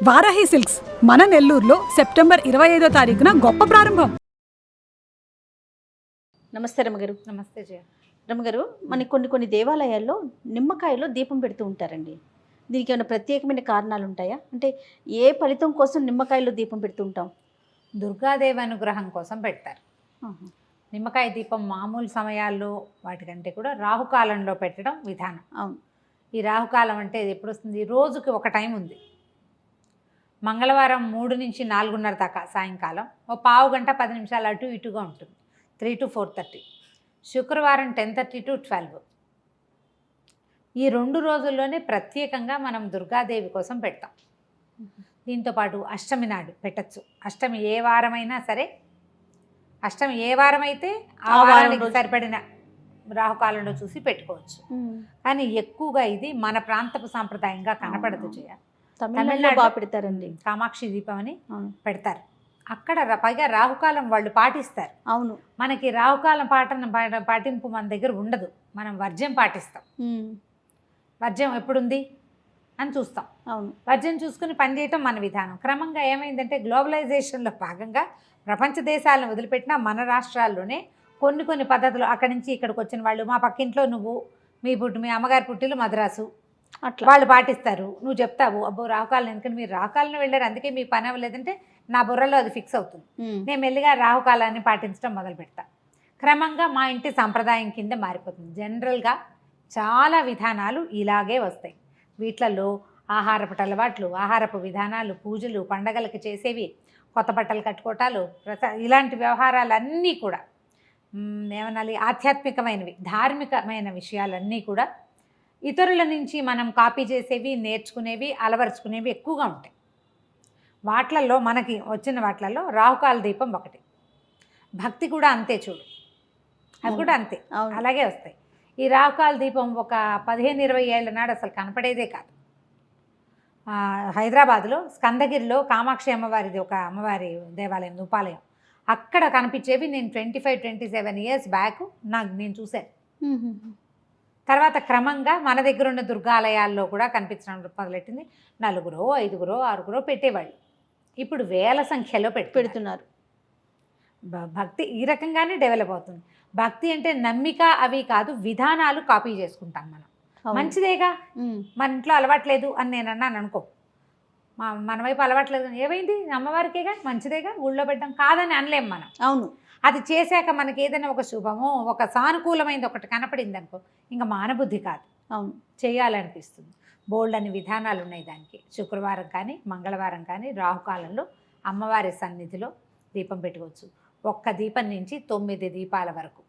Varahi silks మన నెల్లూరులో September 25వ తారీఖున గొప్ప ప్రారంభం. నమస్తే రమగారు. నమస్తే జయ. రమగారు, మనకి కొన్ని దేవాలయాల్లో నిమ్మకాయలో దీపం పెడుతూ ఉంటారండి. దీనికి ఏమైనా ప్రత్యేకమైన కారణాలు ఉంటాయా? అంటే ఏ ఫలితం కోసం నిమ్మకాయలో దీపం పెడుతూ ఉంటాం? దుర్గాదేవి అనుగ్రహం కోసం పెడతారు. నిమ్మకాయ దీపం మామూలు సమయాల్లో వాటికంటే కూడా రాహుకాలంలో పెట్టడం విధానం. అవును. ఈ రాహుకాలం అంటే ఇది ఎప్పుడు వస్తుంది? రోజుకి ఒక టైం ఉంది. మంగళవారం 3 నుంచి 4:30 దాకా సాయంకాలం, ఓ పావు గంట 10 నిమిషాలు అటు ఇటుగా ఉంటుంది, 3 to 4:30. శుక్రవారం 10:30 to 12. ఈ 2 రోజుల్లోనే ప్రత్యేకంగా మనం దుర్గాదేవి కోసం పెడతాం. దీంతోపాటు అష్టమి నాడు పెట్టచ్చు. అష్టమి ఏ వారమైనా సరే, అష్టమి ఏ వారం అయితే ఆ వారానికి సరిపడిన రాహుకాలంలో చూసి పెట్టుకోవచ్చు. కానీ ఎక్కువగా ఇది మన ప్రాంతపు సాంప్రదాయంగా కనపడదు చేయ. తమిళనాడులో బాగా పెడతారండి. కామాక్షి దీపం అని పెడతారు. అక్కడ పైగా రాహుకాలం వాళ్ళు పాటిస్తారు. అవును. మనకి రాహుకాలం పాటింపు మన దగ్గర ఉండదు. మనం వర్జ్యం పాటిస్తాం. వర్జ్యం ఎప్పుడుంది అని చూస్తాం. అవును. వర్జ్యం చూసుకుని పనిచేయటం మన విధానం. క్రమంగా ఏమైందంటే గ్లోబలైజేషన్లో భాగంగా ప్రపంచ దేశాలను వదిలిపెట్టినా మన రాష్ట్రాల్లోనే కొన్ని పద్ధతులు, అక్కడి నుంచి ఇక్కడికి వచ్చిన వాళ్ళు, మా పక్కింట్లో నువ్వు మీ అమ్మగారి పుట్టిలు మద్రాసు, అట్లా వాళ్ళు పాటిస్తారు. నువ్వు చెప్తావు, అబ్బో రాహుకాలం, ఎందుకంటే మీరు రాహుకాలను వెళ్ళారు అందుకే మీకు పని అవ్వలేదంటే నా బుర్రలో అది ఫిక్స్ అవుతుంది. నేను మెల్లిగా రాహుకాలాన్ని పాటించడం మొదలు పెడతా. క్రమంగా మా ఇంటి సంప్రదాయం కింద మారిపోతుంది. జనరల్గా చాలా విధానాలు ఇలాగే వస్తాయి. వీటిలలో ఆహారపు అలవాట్లు, ఆహారపు విధానాలు, పూజలు, పండగలకి చేసేవి, కొత్త బట్టలు కట్టుకోవటాలు, ఇలాంటి వ్యవహారాలన్నీ కూడా ఏమనాలి, ఆధ్యాత్మికమైనవి, ధార్మికమైన విషయాలన్నీ కూడా ఇతరుల నుంచి మనం కాపీ చేసేవి, నేర్చుకునేవి, అలవరుచుకునేవి ఎక్కువగా ఉంటాయి. వాట్లల్లో మనకి వచ్చిన వాట్లలో రాహుకాల దీపం ఒకటి. భక్తి కూడా అంతే చూడు, అవి కూడా అంతే అలాగే వస్తాయి. ఈ రాహుకాల దీపం ఒక 15-20 ఏళ్ల నాడు అసలు కనపడేదే కాదు. హైదరాబాద్లో స్కందగిరిలో కామాక్షి అమ్మవారిది ఒక అమ్మవారి దేవాలయం, ఉపాలయం, అక్కడ కనిపించేవి నేను 25-27 ఇయర్స్ బ్యాక్ నేను చూశాను. తర్వాత క్రమంగా మన దగ్గర ఉన్న దుర్గాలయాల్లో కూడా కనిపించడం మొదలెట్టింది. 4, 5, 6 పెట్టేవాళ్ళు. ఇప్పుడు వేల సంఖ్యలో పెడుతున్నారు. భక్తి ఈ రకంగానే డెవలప్ అవుతుంది. భక్తి అంటే నమ్మిక అవి కాదు, విధానాలు కాపీ చేసుకుంటాం మనం. మంచిదేగా, మన ఇంట్లో అలవాట్లేదు అని నేను అన్నాను అనుకో, మన వైపు అలవాట్లేదు, ఏమైంది అమ్మవారికేగా, మంచిదేగా, ఊళ్ళో పెట్టడం కాదని అనలేం మనం. అవును. అది చేశాక మనకి ఏదైనా ఒక శుభమో ఒక సానుకూలమైనది ఒకటి కనపడింది అనుకో, ఇంకా మానబుద్ధి కాదు, అవును, చేయాలనిపిస్తుంది. బోల్డ్ అని విధానాలు ఉన్నాయి దానికి. శుక్రవారం కానీ మంగళవారం కానీ రాహుకాలంలో అమ్మవారి సన్నిధిలో దీపం పెట్టుకోవచ్చు. ఒక్క దీపం నుంచి 9 దీపాల వరకు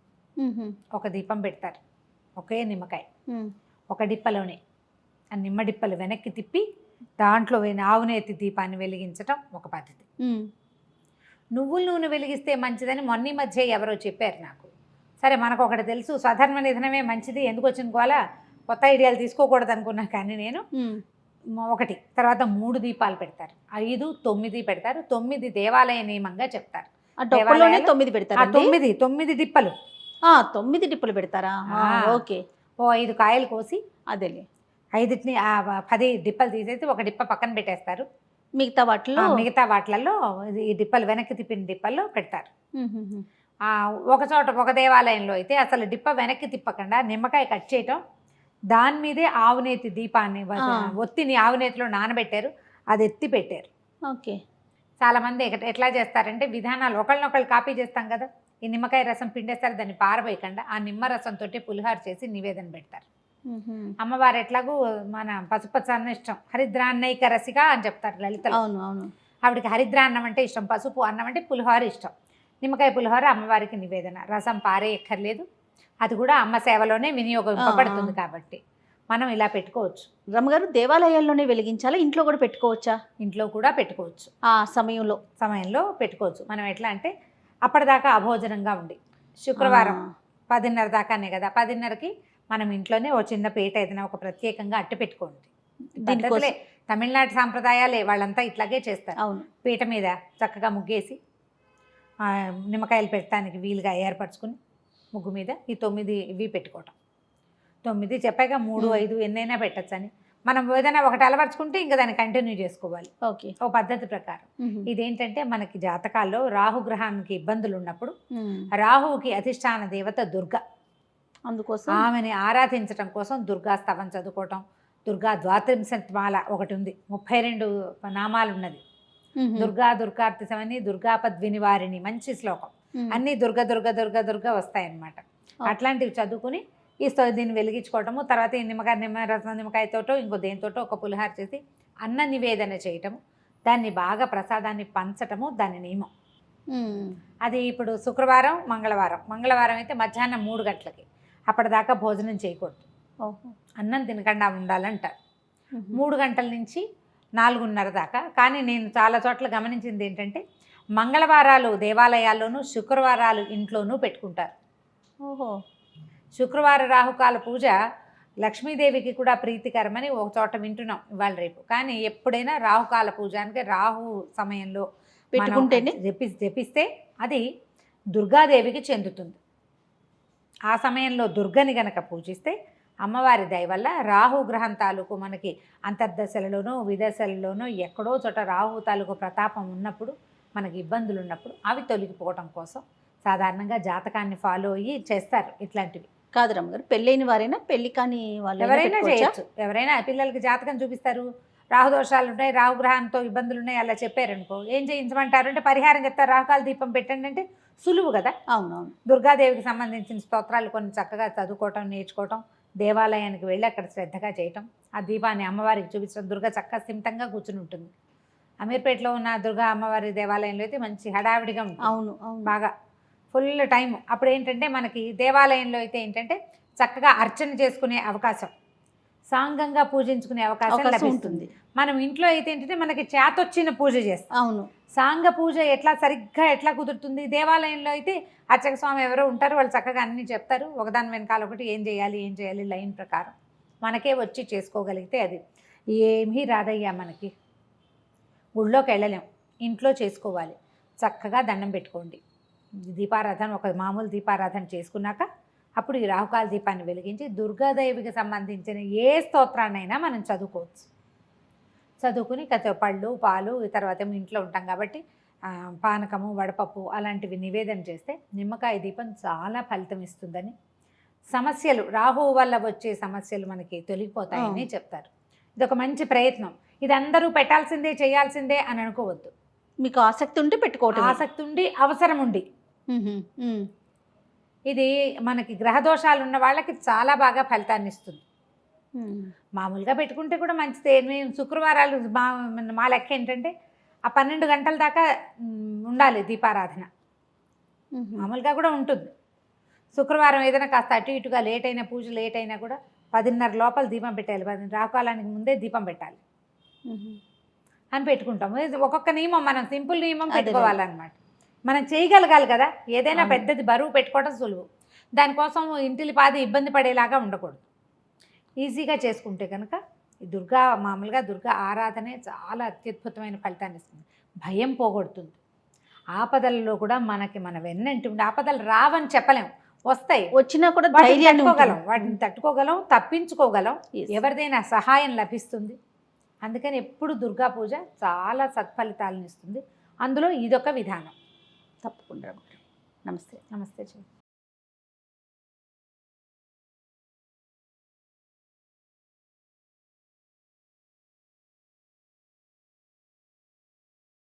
ఒక దీపం పెడతారు. ఒకే నిమ్మకాయ ఒక డిప్పలోనే, ఆ నిమ్మ డిప్పలు వెనక్కి తిప్పి దాంట్లో ఆవునేతి దీపాన్ని వెలిగించటం ఒక పద్ధతి. నువ్వుల నూనె వెలిగిస్తే మంచిదని మొన్న మధ్య ఎవరో చెప్పారు నాకు. సరే, మనకు ఒకటి తెలుసు, స్వధర్మ నిధనమే మంచిది, ఎందుకు వచ్చిన గోల, కొత్త ఐడియాలు తీసుకోకూడదు అనుకున్నా. కానీ నేను ఒకటి తర్వాత 3 దీపాలు పెడతారు, 5, 9 పెడతారు. 9 దేవాలయ నియమంగా చెప్తారు. 9 పెడతారు. 9 డిప్పలు. 9 డిప్పలు పెడతారా? ఓకే. ఓ 5 కాయలు కోసి అదేలే 5ని 10 డిప్పలు తీసేసి ఒక డిప్ప పక్కన పెట్టేస్తారు. మిగతా వాటిలలో ఈ డిప్పలు వెనక్కి తిప్పిన డిప్పల్లో పెడతారు. ఒక చోట ఒక దేవాలయంలో అయితే అసలు డిప్ప వెనక్కి తిప్పకుండా నిమ్మకాయ కట్ చేయటం, దాని మీదే ఆవునేతి దీపాన్ని ఒత్తిని ఆవునేతిలో నానబెట్టారు, అది ఎత్తి పెట్టారు. ఓకే. చాలామంది ఎట్లా చేస్తారంటే విధానాలు ఒకళ్ళనొకళ్ళు కాపీ చేస్తాం కదా. ఈ నిమ్మకాయ రసం పిండేస్తారు, దాన్ని పారబోయకుండా ఆ నిమ్మ రసంతో పులిహార చేసి నివేదన పెడతారు. అమ్మవారు ఎట్లాగూ మన పసుపచ్చ అన్న ఇష్టం, హరిద్రాన్నైక రసిక అని చెప్తారు లలితలో. అవును అవును. ఆవిడకి హరిద్రాన్నం అంటే ఇష్టం, పసుపు అన్నం అంటే పులిహోర ఇష్టం. నిమ్మకాయ పులిహోర అమ్మవారికి నివేదన, రసం పారే ఎక్కర్లేదు, అది కూడా అమ్మ సేవలోనే వినియోగింపబడుతుంది కాబట్టి మనం ఇలా పెట్టుకోవచ్చు. రమ్మగారు, దేవాలయాల్లోనే వెలిగించాలా, ఇంట్లో కూడా పెట్టుకోవచ్చా? ఇంట్లో కూడా పెట్టుకోవచ్చు. ఆ సమయంలో పెట్టుకోవచ్చు. మనం ఎట్లా అంటే అప్పటిదాకా అభోజనంగా ఉండి, శుక్రవారం 10:30 దాకానే కదా, 10:30కి మనం ఇంట్లోనే ఓ చిన్న పీట ఏదైనా ఒక ప్రత్యేకంగా అట్టు పెట్టుకోండి. పద్ధతులే, తమిళనాడు సాంప్రదాయాలే, వాళ్ళంతా ఇట్లాగే చేస్తారు. అవును. పీట మీద చక్కగా ముగ్గేసి నిమ్మకాయలు పెట్టడానికి వీలుగా ఏర్పరచుకుని ముగ్గు మీద ఈ 9 ఇవి పెట్టుకోవటం. 9 చెప్పాక 3, 5 ఎన్నైనా పెట్టచ్చని. మనం ఏదైనా ఒకటి అలవర్చుకుంటే ఇంకా దాన్ని కంటిన్యూ చేసుకోవాలి ఓకే. ఓ పద్ధతి ప్రకారం. ఇదేంటంటే మనకి జాతకాల్లో రాహుగ్రహానికి ఇబ్బందులు ఉన్నప్పుడు రాహువుకి అధిష్టాన దేవత దుర్గ, అందుకోసం ఆమెని ఆరాధించడం కోసం దుర్గా స్తవం చదువుకోవటం. దుర్గా ద్వాత్రింశమాల ఒకటి ఉంది, 32 నామాలు ఉన్నది. దుర్గా దుర్గార్తిసమని దుర్గాపద్వినివారిణి, మంచి శ్లోకం. అన్నీ దుర్గ దుర్గ దుర్గ దుర్గ వస్తాయన్నమాట. అట్లాంటివి చదువుకుని దీన్ని వెలిగించుకోవటము. తర్వాత ఈ నిమ్మకాయతోటో ఇంకో దేనితోటో ఒక పులిహార చేసి అన్న నివేదన చేయటము, దాన్ని బాగా ప్రసాదాన్ని పంచటము దాని నియమం. అది ఇప్పుడు శుక్రవారం మంగళవారం అయితే మధ్యాహ్నం 3 గంటలకి, అప్పటిదాకా భోజనం చేయకూడదు, అన్నం తినకుండా ఉండాలంటారు. 3 గంటల నుంచి 4:30 దాకా. కానీ నేను చాలా చోట్ల గమనించింది ఏంటంటే మంగళవారాలు దేవాలయాల్లోనూ శుక్రవారాలు ఇంట్లోనూ పెట్టుకుంటారు. ఓహో. శుక్రవార రాహుకాల పూజ లక్ష్మీదేవికి కూడా ప్రీతికరమని ఒక చోట వింటున్నాం ఇవాళ రేపు. కానీ ఎప్పుడైనా రాహుకాల పూజ అంటే రాహు సమయంలో పెట్టుకుంటేనే జపిస్తే అది దుర్గాదేవికి చెందుతుంది. ఆ సమయంలో దుర్గని గనక పూజిస్తే అమ్మవారి దయ వల్ల రాహు గ్రహం తాలూకు మనకి అంతర్దశలలోనూ విదశలలోనూ ఎక్కడో చోట రాహు తాలూకు ప్రతాపం ఉన్నప్పుడు, మనకి ఇబ్బందులు ఉన్నప్పుడు అవి తొలగిపోవటం కోసం సాధారణంగా జాతకాన్ని ఫాలో అయ్యి చేస్తారు ఇట్లాంటివి. కాదు రమ్మగారు, పెళ్ళైన వారైనా పెళ్లి కాని వాళ్ళు ఎవరైనా చేయొచ్చు. ఎవరైనా పిల్లలకి జాతకం చూపిస్తారు, రాహుదోషాలు ఉన్నాయి, రాహుగ్రహంతో ఇబ్బందులు ఉన్నాయి, అలా చెప్పారనుకో ఏం చేయించమంటారు అంటే పరిహారం చెప్తారు, రాహుకాల దీపం పెట్టండి అంటే సులువు కదా. అవునవును. దుర్గాదేవికి సంబంధించిన స్తోత్రాలు కొన్ని చక్కగా చదువుకోవటం, నేర్చుకోవటం, దేవాలయానికి వెళ్ళి అక్కడ శ్రద్ధగా చేయటం, ఆ దీపాన్ని అమ్మవారికి చూపించడం. దుర్గా చక్కగా స్థిమితంగా కూర్చుని ఉంటుంది. అమీర్పేటలో ఉన్న దుర్గా అమ్మవారి దేవాలయంలో అయితే మంచి హడావిడిగా ఉంటుంది. అవును, బాగా ఫుల్ టైం. అప్పుడు ఏంటంటే మనకి దేవాలయంలో అయితే ఏంటంటే చక్కగా అర్చన చేసుకునే అవకాశం, సాంగంగా పూజించుకునే అవకాశం లభిస్తుంది. మనం ఇంట్లో అయితే ఏంటంటే మనకి చేతొచ్చిన పూజ చేస్తాం. అవును. సాంగ పూజ సరిగ్గా ఎట్లా కుదురుతుంది? దేవాలయంలో అయితే అర్చక స్వామి ఎవరో ఉంటారు, వాళ్ళు చక్కగా అన్నీ చెప్తారు, ఒకదాని వెనకాల ఒకటి ఏం చేయాలి లైన్ ప్రకారం మనకే వచ్చి చేసుకోగలిగితే అది ఏమీ రాదయ్యా. మనకి గుళ్ళోకి వెళ్ళలేం, ఇంట్లో చేసుకోవాలి. చక్కగా దండం పెట్టుకోండి, దీపారాధన ఒక మామూలు దీపారాధన చేసుకున్నాక అప్పుడు ఈ రాహుకాల దీపాన్ని వెలిగించి దుర్గాదేవికి సంబంధించిన ఏ స్తోత్రాన్నైనా మనం చదువుకోవచ్చు. చదువుకుని పళ్ళు పాలు తర్వాత ఇంట్లో ఉంటాం కాబట్టి పానకము వడపప్పు అలాంటివి నివేదన చేస్తే నిమ్మకాయ దీపం చాలా ఫలితం ఇస్తుందని, సమస్యలు రాహువు వల్ల వచ్చే సమస్యలు మనకి తొలగిపోతాయని చెప్తారు. ఇది ఒక మంచి ప్రయత్నం. ఇది అందరూ పెట్టాల్సిందే చేయాల్సిందే అని అనుకోవద్దు. మీకు ఆసక్తి ఉంటే పెట్టుకోవటం, ఆసక్తి ఉండి అవసరం ఉండి. ఇది మనకి గ్రహదోషాలు ఉన్న వాళ్ళకి చాలా బాగా ఫలితాన్ని ఇస్తుంది. మామూలుగా పెట్టుకుంటే కూడా మంచిదే. మేము శుక్రవారాలు మా లెక్క ఏంటంటే ఆ 12 గంటల దాకా ఉండాలి దీపారాధన. మామూలుగా కూడా ఉంటుంది. శుక్రవారం ఏదైనా కాస్త అటు ఇటుగా లేట్ అయినా, పూజ లేట్ అయినా కూడా 10:30 లోపల దీపం పెట్టాలి, 10 రాకాలానికి ముందే దీపం పెట్టాలి అని పెట్టుకుంటాము. ఒక్కొక్క నియమం, మనం సింపుల్ నియమం పెట్టుకోవాలన్నమాట. మనం చేయగలగాలి కదా. ఏదైనా పెద్దది బరువు పెట్టుకోవడం సులువు, దానికోసం ఇంటిలి పాది ఇబ్బంది పడేలాగా ఉండకూడదు. ఈజీగా చేసుకుంటే కనుక మామూలుగా దుర్గా ఆరాధనే చాలా అత్యద్భుతమైన ఫలితాన్ని ఇస్తుంది. భయం పోగొడుతుంది. ఆపదలలో కూడా మన వెన్నంటి ఉండి, ఆపదలు రావని చెప్పలేం, వస్తాయి, వచ్చినా కూడా వాటిని తట్టుకోగలం, తప్పించుకోగలం, ఎవరిదైనా సహాయం లభిస్తుంది. అందుకని ఎప్పుడు దుర్గా పూజ చాలా సత్ఫలితాలను ఇస్తుంది. అందులో ఇదొక విధానం. తప్పకుండా. నమస్తే. నమస్తే.